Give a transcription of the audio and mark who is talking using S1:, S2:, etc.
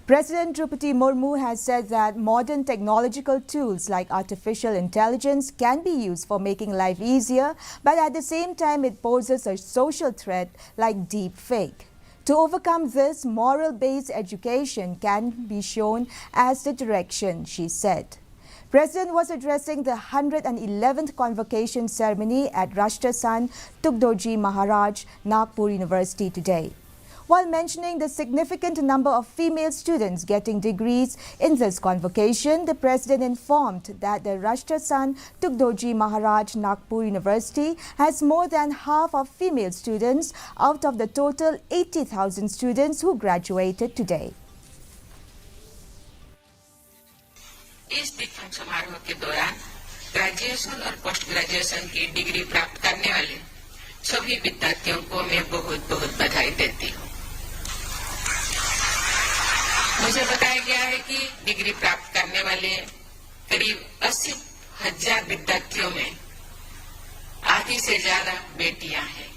S1: President Draupadi Murmu has said that modern technological tools like artificial intelligence can be used for making life easier, but at the same time it poses a social threat like deep fake. To overcome this, moral-based education can be shown as the direction, she said. President was addressing the 111th convocation ceremony at Rashtrasan Tugdorji Maharaj, Nagpur University today. While mentioning the significant number of female students getting degrees in this convocation, the president informed that the Rashtrasan Tugdorji Maharaj Nagpur University has more than half of female students out of the total 80,000 students who graduated today.
S2: इस दीक्षांत समारोह के दौरान graduation और post graduation की degree प्राप्त करने वाले सभी विद्यार्थियों को मैं बहुत बहुत बधाई देती हूँ। मुझे बताया गया है कि डिग्री प्राप्त करने वाले करीब 80,000 विद्यार्थियों में आधी से ज्यादा बेटियां हैं।